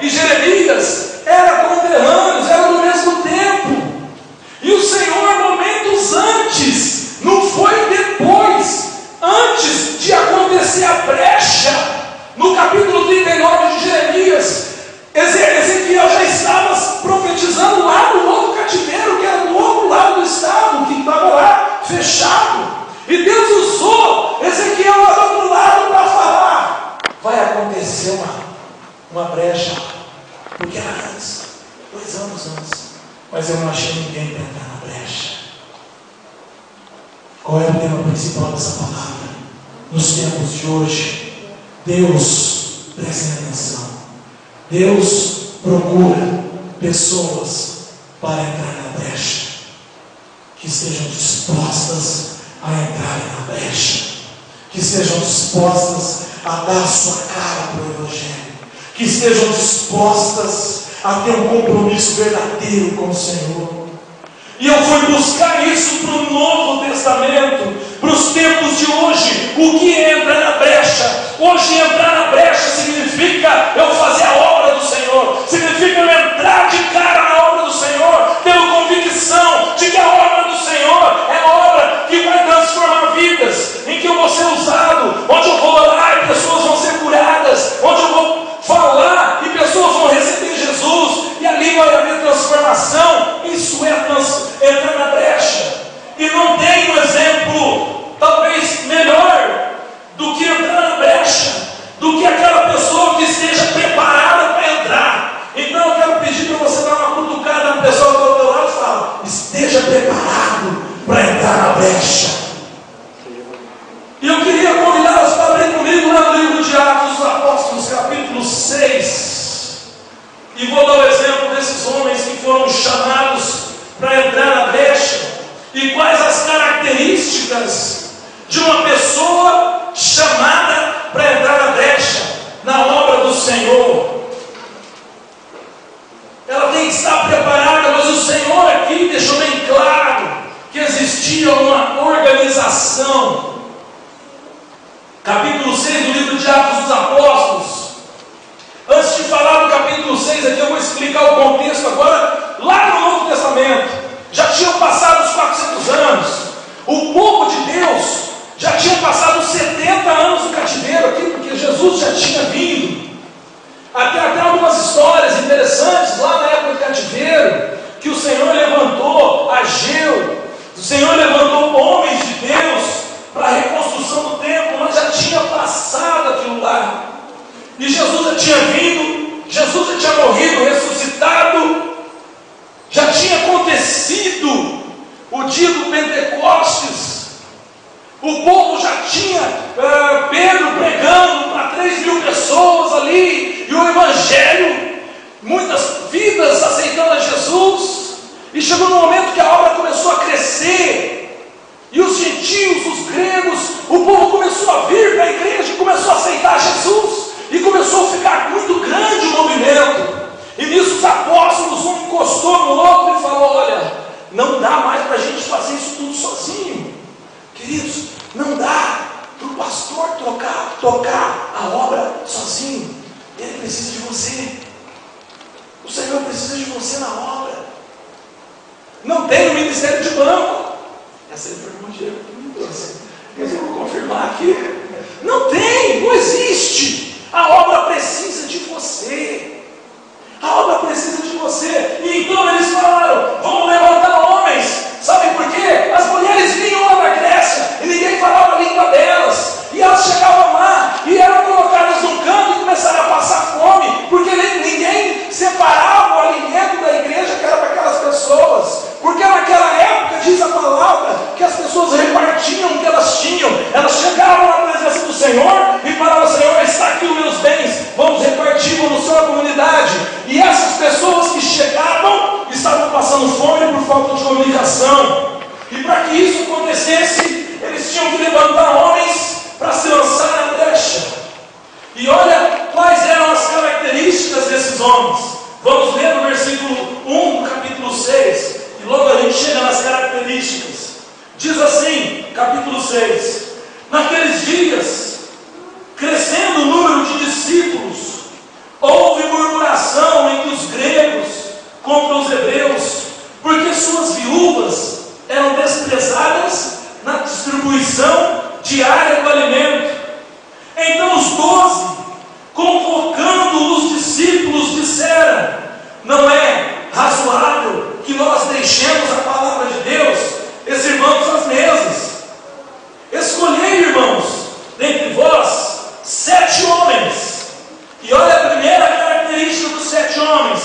e Jeremias eram conterrâneos, eram do mesmo tempo. E o Senhor, momentos antes, não foi depois, antes de acontecer a brecha, no capítulo 39 de Jeremias, Ezequiel já estava profetizando lá no outro cativeiro, que era do outro lado do estado, que estava lá fechado. E Deus usou Ezequiel lá do outro lado para falar: vai acontecer uma brecha, porque era antes, 2 anos antes, mas eu não achei ninguém para entrar na brecha. Qual é o tema principal dessa palavra? Nos tempos de hoje, Deus, prestem atenção, Deus procura pessoas para entrar na brecha, que estejam dispostas a entrarem na brecha, que estejam dispostas a dar a sua cara para o Evangelho, que estejam dispostas a ter um compromisso verdadeiro com o Senhor. E eu fui buscar isso para o Novo Testamento, para os tempos de hoje. O que entra na brecha? Hoje entrar na brecha significa eu fazer a obra do Senhor, significa eu entrar de cara na obra do Senhor, tendo convicção de que a obra do Senhor é a obra que vai transformar vidas, em que eu vou ser usado, onde eu vou orar e pessoas vão ser curadas, onde eu vou falar e pessoas vão receber Jesus, e ali vai haver transformação. Isso é entrar na brecha. E não tem um exemplo talvez melhor do que entrar na brecha, do que aquela pessoa que esteja preparada para entrar. Então eu quero pedir para você dar uma cutucada na pessoa que está ao teu lado e falar: esteja preparado para entrar na brecha. E eu queria convidá-los para abrir comigo lá no livro de Atos dos Apóstolos, capítulo 6. E vou dar o exemplo desses homens que foram chamados para entrar na brecha. E quais as características de uma pessoa chamada para entrar na brecha, na obra do Senhor? Ela tem que estar preparada, mas o Senhor aqui deixou bem claro que existia uma organização. Capítulo 6 do livro de Atos dos Apóstolos. Antes de falar do capítulo 6 aqui, eu vou explicar o contexto agora, lá no Novo Testamento. Já tinham passado os 400 anos, o povo de Deus já tinha passado 70 anos no cativeiro aqui, porque Jesus já tinha vindo. Até algumas histórias interessantes lá na época do cativeiro, que o Senhor levantou Ageu, o Senhor levantou homens de Deus para a reconstrução do templo, mas já tinha passado aquilo lá. E Jesus já tinha vindo, Jesus já tinha morrido, ressuscitado, já tinha acontecido o dia do Pentecostes. O povo já tinha Pedro pregando para 3.000 pessoas ali, e o Evangelho, muitas vidas aceitando a Jesus. E chegou no momento que a obra começou a crescer, e os gentios, os gregos, o povo começou a vir para a igreja, começou a aceitar Jesus, e começou a ficar muito grande o movimento. E nisso os apóstolos, um encostou no outro e falou: olha, não dá mais para a gente fazer isso tudo sozinho. Queridos, não dá para o pastor tocar a obra sozinho. Ele precisa de você. O Senhor precisa de você na obra. Não tem o ministério de banco. Essa aí foi uma Diego que me trouxe, mas eu vou confirmar aqui. Não tem, não existe. A obra precisa de você. A obra precisa de você. E então eles falaram: vamos levantar homens. Sabe por quê? As mulheres vinham lá da Grécia e ninguém falava a língua delas. E elas chegavam lá e eram colocadas num canto e começaram a passar fome, porque ninguém separava o alimento da igreja que era para aquelas pessoas. Porque naquela época, diz a palavra, que as pessoas repartiam o que elas tinham. Elas chegavam na presença do Senhor e falavam: Senhor, está aqui os meus bens, vamos repartir, vamos ser uma comunidade. E essas pessoas que chegavam estavam passando fome por falta de comunicação. E para que isso acontecesse, eles tinham que levantar homens para se lançar na brecha. E olha quais eram as características desses homens. Vamos ler no versículo 1 do capítulo 6, e logo a gente chega nas características. Diz assim, capítulo 6: naqueles dias, crescendo o número de discípulos, houve murmuração contra os hebreus, porque suas viúvas eram desprezadas na distribuição diária do alimento. Então os 12, convocando os discípulos, disseram: não é razoável que nós deixemos a palavra de Deus e sirvamos as mesas. Escolhei, irmãos, dentre vós 7 homens. E olha a primeira característica dos 7 homens.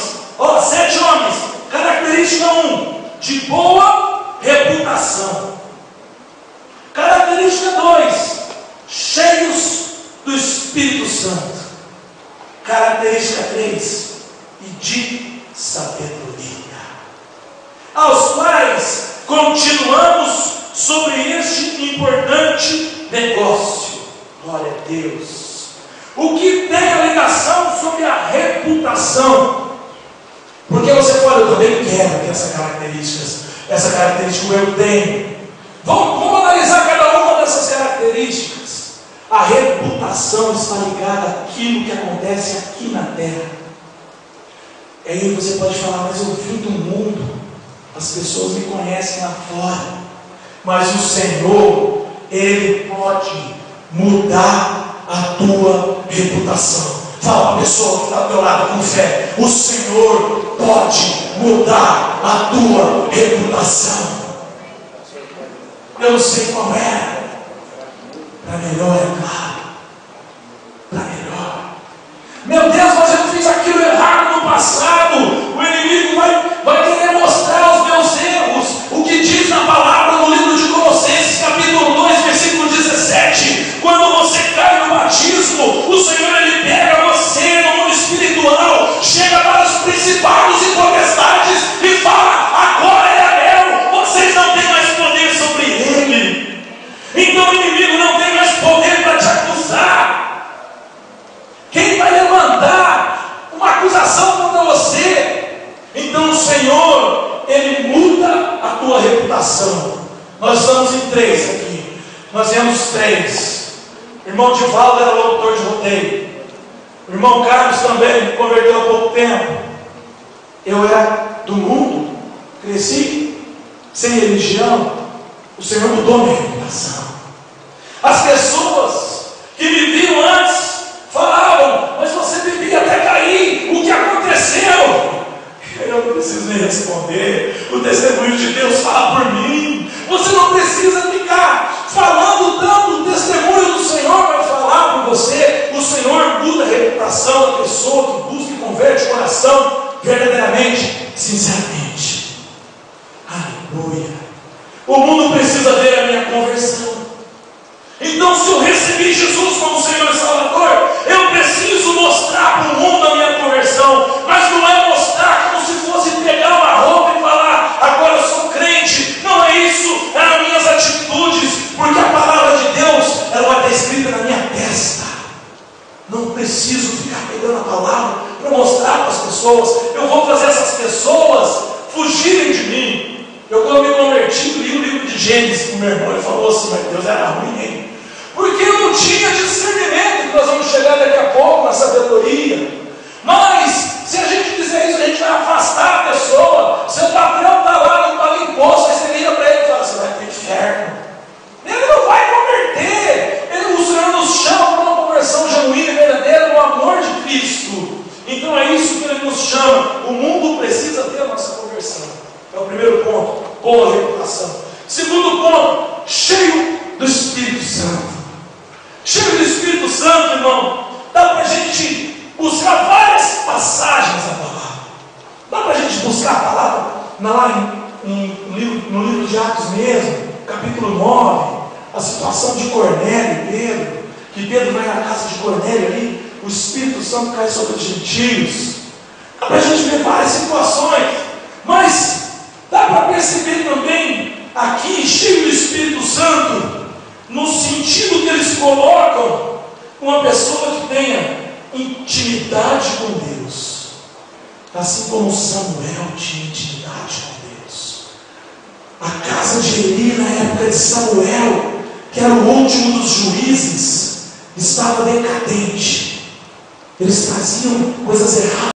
7 homens. Característica 1, de boa reputação. Característica 2, cheios do Espírito Santo. Característica 3, e de sabedoria. Aos quais continuamos sobre este importante negócio. Glória a Deus. O que tem a ligação sobre a reputação? Porque você fala: eu também quero ter essa característica eu tenho. Vamos analisar cada uma dessas características. A reputação está ligada àquilo que acontece aqui na terra. E aí você pode falar: mas eu vim do mundo, as pessoas me conhecem lá fora. Mas o Senhor, Ele pode mudar a tua reputação. Fala para a pessoa que está do teu lado com fé: o Senhor pode mudar a tua reputação. Eu não sei qual é, para melhor, é claro, para melhor. Meu Deus, mas eu fiz aquilo errado no passado. O inimigo vai querer mostrar os meus erros. O que diz na palavra no livro de Colossenses, capítulo 2, versículo 17: quando você cai no batismo, o Senhor Ele pega você no mundo espiritual, chega para os principados e potestades e fala: agora é Abel, vocês não têm mais poder sobre ele. Então o inimigo não tem mais poder para te acusar. Quem vai levantar uma acusação contra você? Então o Senhor, Ele muda a tua reputação. Nós estamos em 3 aqui. Nós temos 3. O irmão Divaldo era locutor de rodeio. O irmão Carlos também me converteu há pouco tempo. Eu era do mundo, cresci sem religião. O Senhor mudou minha reputação. As pessoas que me viam antes falavam: mas você bebia até cair, o que aconteceu? Eu não preciso nem responder. O testemunho de Deus fala por mim. Você não precisa ficar falando tanto. O testemunho do Senhor vai falar por você. O Senhor muda a reputação da pessoa que busca e converte o coração verdadeiramente, sinceramente. Aleluia. O mundo precisa ver a minha conversão. Então, se eu recebi Jesus como Senhor e Salvador, eu preciso mostrar para o mundo a minha conversão. Mas não é mostrar como se fosse pegar uma roupa e falar: agora eu sou crente. Não é isso, é as minhas atitudes. Porque a palavra de Deus, ela vai estar escrita na minha testa. Não preciso ficar pegando a palavra para mostrar para as pessoas. Eu vou fazer essas pessoas fugirem de mim. Quando me converti, li o livro de Gênesis com meu irmão. Ele falou assim: mas Deus era ruim, hein? Porque eu não tinha discernimento, que nós vamos chegar daqui a pouco na sabedoria. Mas, se a gente fizer isso, a gente vai afastar a pessoa. Seu patrão está lá, não paga imposto, aí você liga para ele e fala: você vai para o inferno. Ele não vai converter. O Senhor nos chama para uma conversão genuína e verdadeira no amor de Cristo. Então é isso que Ele nos chama. O mundo precisa ter a nossa conversão. É o primeiro ponto: boa reputação. Segundo ponto: cheio do Espírito Santo. Cheio do Espírito Santo, irmão, dá para a gente buscar várias passagens da palavra. Dá para a gente buscar a palavra lá no livro de Atos mesmo, capítulo 9, a situação de Cornélio e Pedro, que Pedro vai na casa de Cornélio ali, o Espírito Santo cai sobre os gentios. Dá para a gente ver várias situações, mas dá para perceber também aqui, cheio do Espírito Santo, no sentido que eles colocam uma pessoa que tenha intimidade com Deus, assim como Samuel tinha intimidade com Deus. A casa de Eli, na época de Samuel, que era o último dos juízes, estava decadente. Eles traziam coisas erradas.